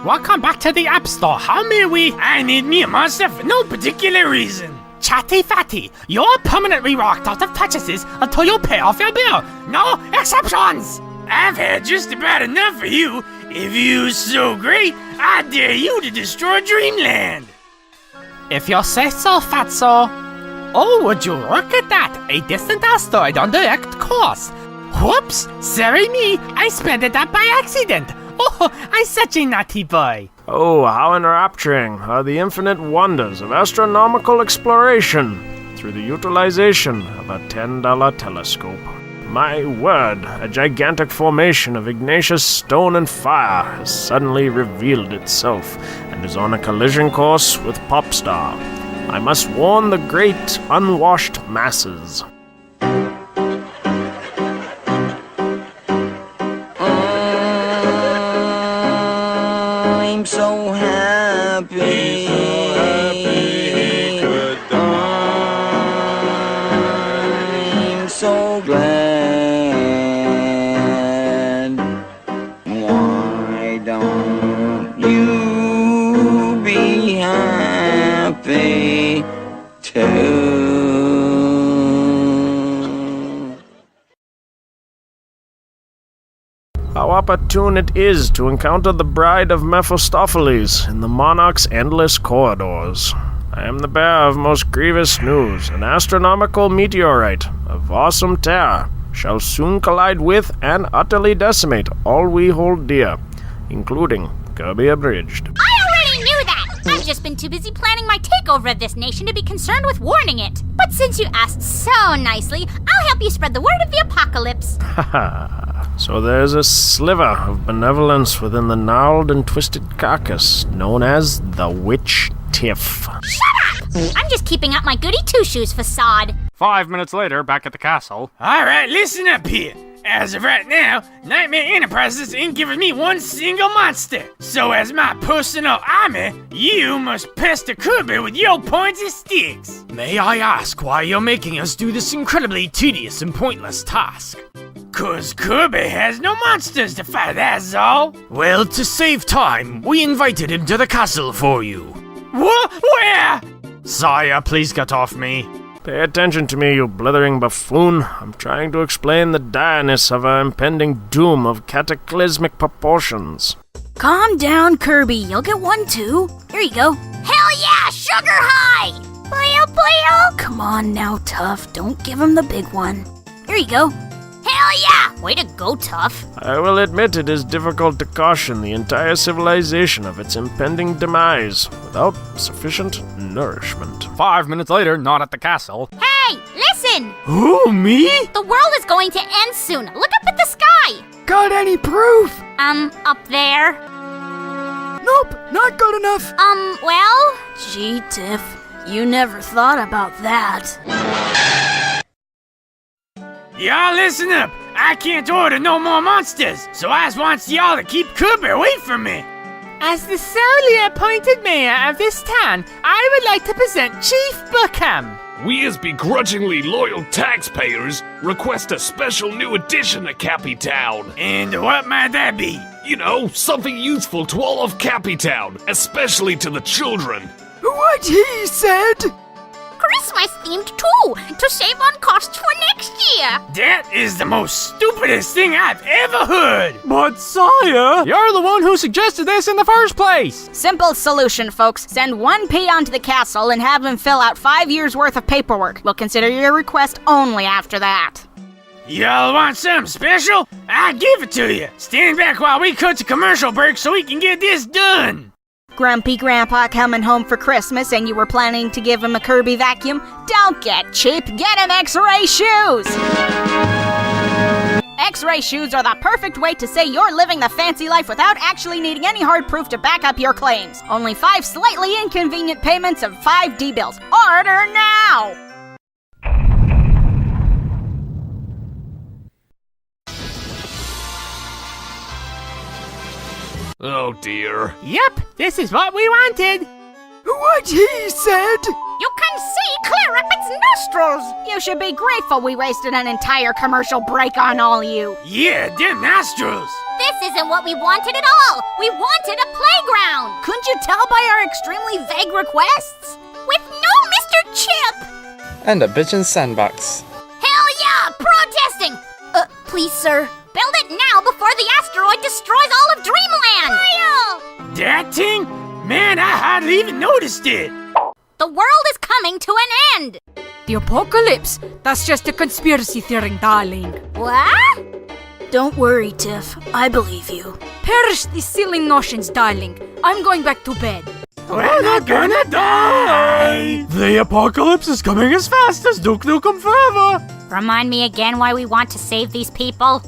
Welcome back to the App Store. How may we? I need me a monster for no particular reason. Chatty Fatty, you're permanently locked out of purchases until you pay off your bill. No exceptions! I've had just about enough for you. If you're so great, I dare you to destroy Dreamland. If you say so, Fatso. Oh, would you look at that? A distant asteroid on direct course. Whoops, sorry me, I sped it up by accident. Oh, I'm such a naughty boy. Oh, how enrapturing are the infinite wonders of astronomical exploration through the utilization of a $10 telescope. My word, a gigantic formation of igneous stone and fire has suddenly revealed itself and is on a collision course with Popstar. I must warn the great, unwashed masses. I'm so happy. I'm so glad. Why don't you be happy too? How opportune it is to encounter the bride of Mephistopheles in the monarch's endless corridors. I am the bearer of most grievous news. An astronomical meteorite of awesome terror shall soon collide with and utterly decimate all we hold dear, including Kirby Abridged. I already knew that! I've just been too busy planning my takeover of this nation to be concerned with warning it. But since you asked so nicely, I'll help you spread the word of the apocalypse. Haha. So there's a sliver of benevolence within the gnarled and twisted carcass known as the Witch Tiff. Shut up! I'm just keeping up my goody two-shoes facade. 5 minutes later, back at the castle. Alright, listen up here. As of right now, Nightmare Enterprises ain't giving me one single monster. So as my personal army, you must pester Kirby with your pointy sticks. May I ask why you're making us do this incredibly tedious and pointless task? 'Cause Kirby has no monsters to fight, that's all. Well, to save time, we invited him to the castle for you. Where? Sire, please get off me. Pay attention to me, you blithering buffoon. I'm trying to explain the direness of our impending doom of cataclysmic proportions. Calm down, Kirby. You'll get one too. Here you go. Hell yeah, sugar high! Playo, playo! Come on now, Tough. Don't give him the big one. Here you go. Hell yeah! Way to go, Tough. I will admit it is difficult to caution the entire civilization of its impending demise without sufficient nourishment. 5 minutes later, not at the castle. Hey, listen! Who, me? The world is going to end soon. Look up at the sky! Got any proof? Up there. Nope, not good enough. Well? Gee, Tiff, you never thought about that. Y'all listen up. I can't order no more monsters, so I just wants y'all to keep Kirby away from me. As the solely appointed mayor of this town, I would like to present Chief Bookham. We as begrudgingly loyal taxpayers request a special new addition to Cappy Town. And what might that be? You know, something useful to all of Cappy Town, especially to the children. What he said? Christmas themed too, to save on costs for next year. That is the most stupidest thing I've ever heard. But sire, you're the one who suggested this in the first place. Simple solution, folks. Send one peon to the castle and have him fill out 5 years' worth of paperwork. We'll consider your request only after that. Y'all want something special? I'll give it to you. Stand back while we cut to commercial break so we can get this done. Grumpy Grandpa coming home for Christmas and you were planning to give him a Kirby vacuum? Don't get cheap, get him X-ray shoes! X-ray shoes are the perfect way to say you're living the fancy life without actually needing any hard proof to back up your claims. Only 5 slightly inconvenient payments of 5 D-bills. Order now! Oh dear. Yep, this is what we wanted. What he said? You can see clear up its nostrils. You should be grateful we wasted an entire commercial break on all you. Yeah, them nostrils. This isn't what we wanted at all! We wanted a playground! Couldn't you tell by our extremely vague requests? With no Mr. Chip! And a bitchin' sandbox. Hell yeah! Protesting! Please, sir. Build it now before the asteroid destroys all of Dreamland! Real! That thing? Man, I hardly even noticed it. The world is coming to an end! The apocalypse? That's just a conspiracy theory, darling. What? Don't worry, Tiff. I believe you. Perish these silly notions, darling. I'm going back to bed. We're not gonna die! The apocalypse is coming as fast as Duke Nukem Forever! Remind me again why we want to save these people?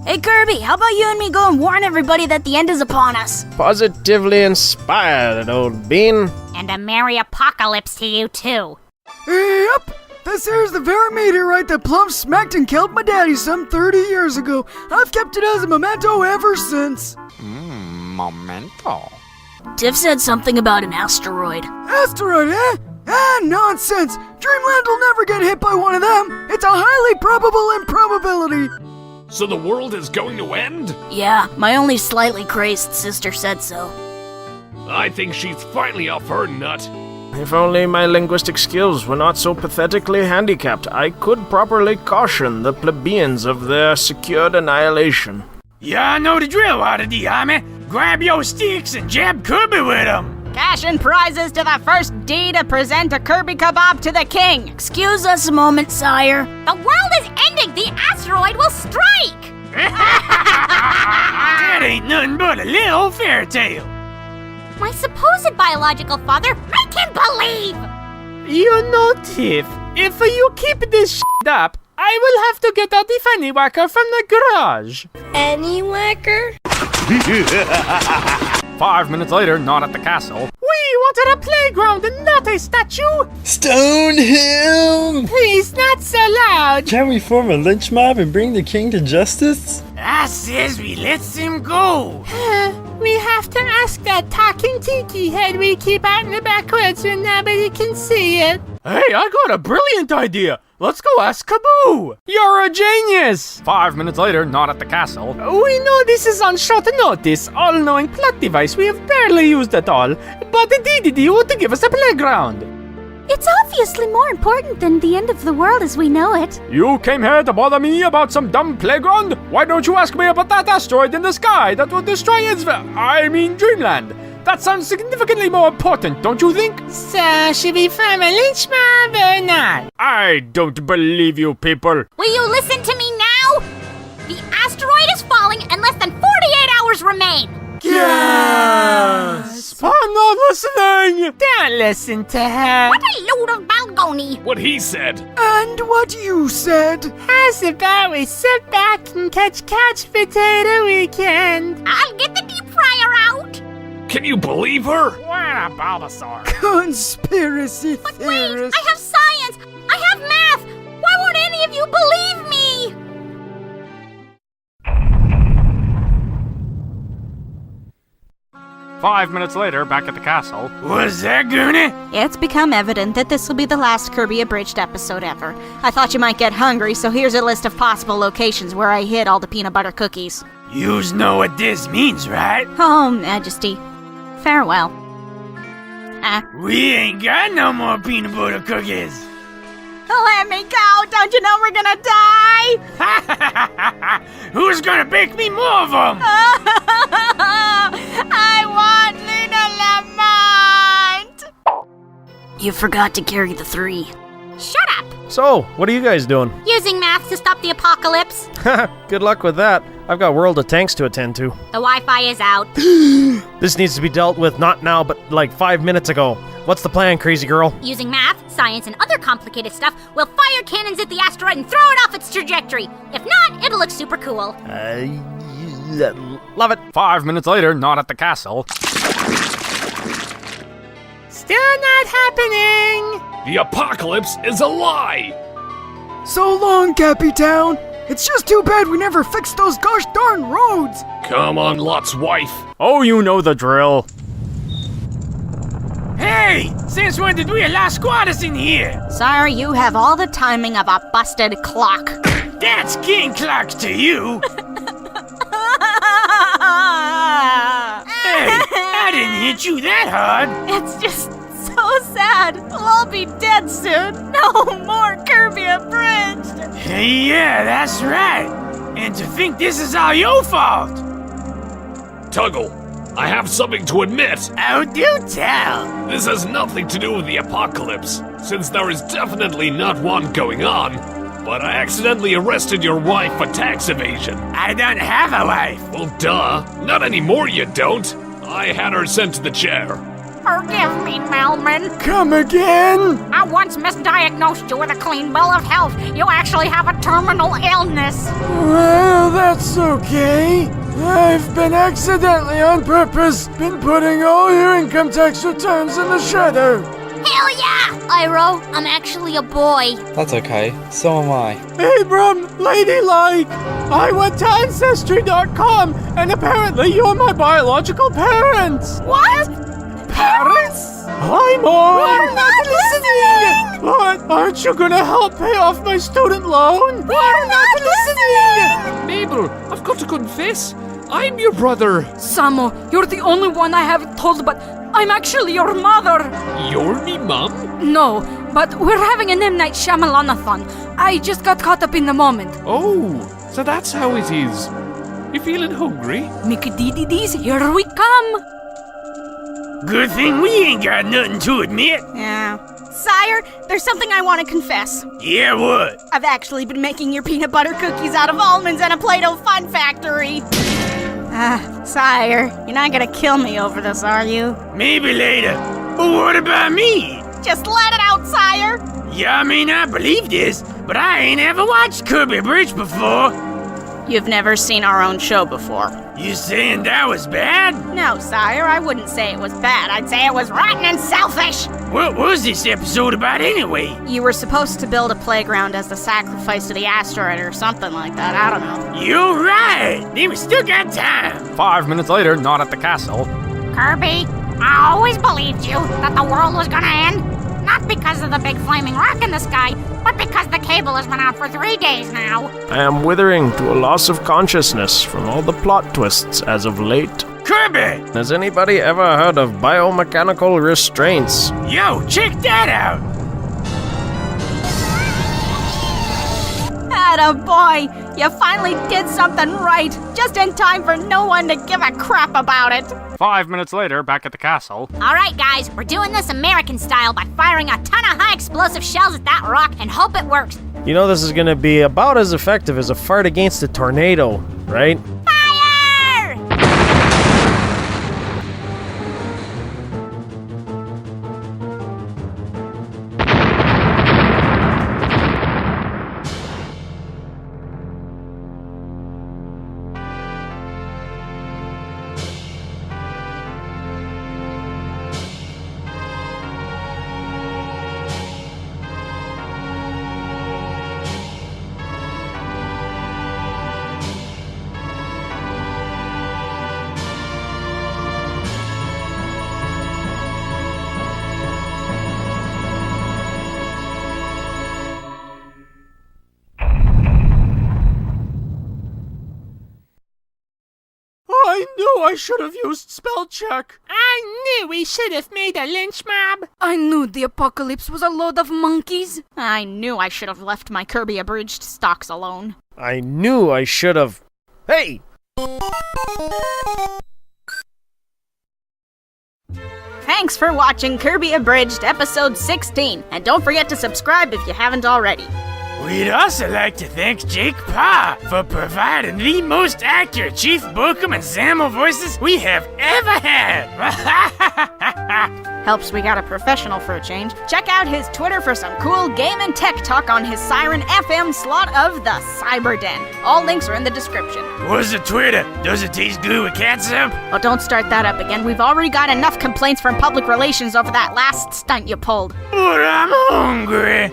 Hey, Kirby, how about you and me go and warn everybody that the end is upon us? Positively inspired, old bean. And a merry apocalypse to you too. Yep, this here's the very meteorite that plumb smacked and killed my daddy some 30 years ago. I've kept it as a memento ever since. Memento. Tiff said something about an asteroid. Asteroid, eh? Ah, nonsense! Dreamland will never get hit by one of them! It's a highly probable improbability! So the world is going to end? Yeah, my only slightly crazed sister said so. I think she's finally off her nut. If only my linguistic skills were not so pathetically handicapped, I could properly caution the plebeians of their secured annihilation. Y'all know the drill out of the army. Grab your sticks and jab Kirby with them. Cash and prizes to the first D to present a Kirby kebab to the king. Excuse us a moment, sire. The world is ending! The asteroid will strike! That ain't nothing but a little fairy tale. My supposed biological father, make him believe! You know, Tiff, if you keep this shit up, I will have to get out the funny whacker from the garage. Any whacker? 5 minutes later, not at the castle. We wanted a playground and not a statue. Stone him! Please, not so loud. Can we form a lynch mob and bring the king to justice? I says we lets him go. We have to ask that talking tiki head we keep out in the backwoods when nobody can see it. Hey, I got a brilliant idea. Let's go ask Kaboo. You're a genius. 5 minutes later, not at the castle. We know this is on short notice, all-knowing plot device we have barely used at all, but the DDD want to give us a playground. It's obviously more important than the end of the world as we know it. You came here to bother me about some dumb playground? Why don't you ask me about that asteroid in the sky that will destroy Dreamland? That sounds significantly more important, don't you think? So, should we form a lynch mob or not? I don't believe you people. Will you listen to me now? The asteroid is falling and less than 48 hours remain. Yes! I'm not listening! Don't listen to her. What a load of baloney. What he said. And what you said. How's about we sit back and catch couch potato weekend? I'll get the deep fryer out. Can you believe her? What a Bulbasaur. Conspiracy But wait, theorist. I have science. I have math. Why won't any of you believe me? Five minutes later, back at the castle. Was that Goonie? It's become evident that this will be the last Kirby Abridged episode ever. I thought you might get hungry, so here's a list of possible locations where I hid all the peanut butter cookies. Yous know what this means, right? Oh, Majesty. Farewell. We ain't got no more peanut butter cookies. Let me go! Don't you know we're gonna die? Who's gonna bake me more of them? I want Luna Lamont! You forgot to carry the 3. Shut up. So, what are you guys doing? Using math to stop the apocalypse. Good luck with that. I've got World of Tanks to attend to. The Wi-Fi is out. This needs to be dealt with not now, but like 5 minutes ago. What's the plan, crazy girl? Using math, science, and other complicated stuff, we'll fire cannons at the asteroid and throw it off its trajectory. If not, it'll look super cool. Love it. 5 minutes later, not at the castle. Still not happening. The apocalypse is a lie. So long, Cappy Town. It's just too bad we never fixed those gosh darn roads. Come on, Lot's wife. Oh, you know the drill. Hey, since when did we allow squatters in here? Sire, you have all the timing of a busted clock. That's king clocks to you. Hey, I didn't hit you that hard. It's just so sad. We'll all be dead soon. No more Kirby Abridged. Yeah, that's right. And to think this is all your fault. Tuggle, I have something to admit. Oh, do tell. This has nothing to do with the apocalypse, since there is definitely not one going on. But I accidentally arrested your wife for tax evasion. I don't have a wife. Well, duh. Not anymore, you don't. I had her sent to the chair. Forgive me, Melman. Come again? I once misdiagnosed you with a clean bill of health. You actually have a terminal illness. Well, that's okay. I've been accidentally on purpose been putting all your income tax returns in the shredder. Hell yeah! Iro, I'm actually a boy. That's okay. So am I. Abram, ladylike! I went to Ancestry.com, and apparently you're my biological parents! What? Parents? Hi, Mom! We're not listening! What? Aren't you gonna help pay off my student loan? We're not listening! Mabel, I've got to confess, I'm your brother. Samo, you're the only one I haven't told, but I'm actually your mother. You're me mum? No, but we're having an M. Night Shyamalan-a-thon. I just got caught up in the moment. Oh, so that's how it is. You feeling hungry? Mickey-dee-dee-dees, here we come! Good thing we ain't got nothing to admit. Yeah. Sire, there's something I want to confess. Yeah, what? I've actually been making your peanut butter cookies out of almonds in a Play-Doh fun factory. Sire, you're not gonna kill me over this, are you? Maybe later. But what about me? Just let it out, sire. Yeah, I may not believe this, but I ain't ever watched Kirby Abridged before. You've never seen our own show before. You saying that was bad? No, sire, I wouldn't say it was bad. I'd say it was rotten and selfish. What was this episode about anyway? You were supposed to build a playground as the sacrifice to the asteroid or something like that. I don't know. You're right. Then we still got time. 5 minutes later, not at the castle. Kirby, I always believed you that the world was gonna end. Not because of the big flaming rock in the sky, but because the cable has been out for 3 days now. I am withering to a loss of consciousness from all the plot twists as of late. Kirby! Has anybody ever heard of biomechanical restraints? Yo, check that out! Attaboy! You finally did something right, just in time for no one to give a crap about it. 5 minutes later, back at the castle. Alright guys, we're doing this American style by firing a ton of high explosive shells at that rock and hope it works. You know this is gonna be about as effective as a fart against a tornado, right? Fire! I knew I should have used spell check. I knew we should have made a lynch mob. I knew the apocalypse was a load of monkeys. I knew I should have left my Kirby Abridged stocks alone. I knew I should have. Hey! Thanks for watching Kirby Abridged episode 16, and don't forget to subscribe if you haven't already. We'd also like to thank Jake Pa for providing the most accurate Chief Bookham and Zamo voices we have ever had. Helps we got a professional for a change. Check out his Twitter for some cool game and tech talk on his Siren FM slot of the Cyber Den. All links are in the description. What's the Twitter? Does it taste good with catsup? Oh, don't start that up again. We've already got enough complaints from public relations over that last stunt you pulled. But I'm hungry.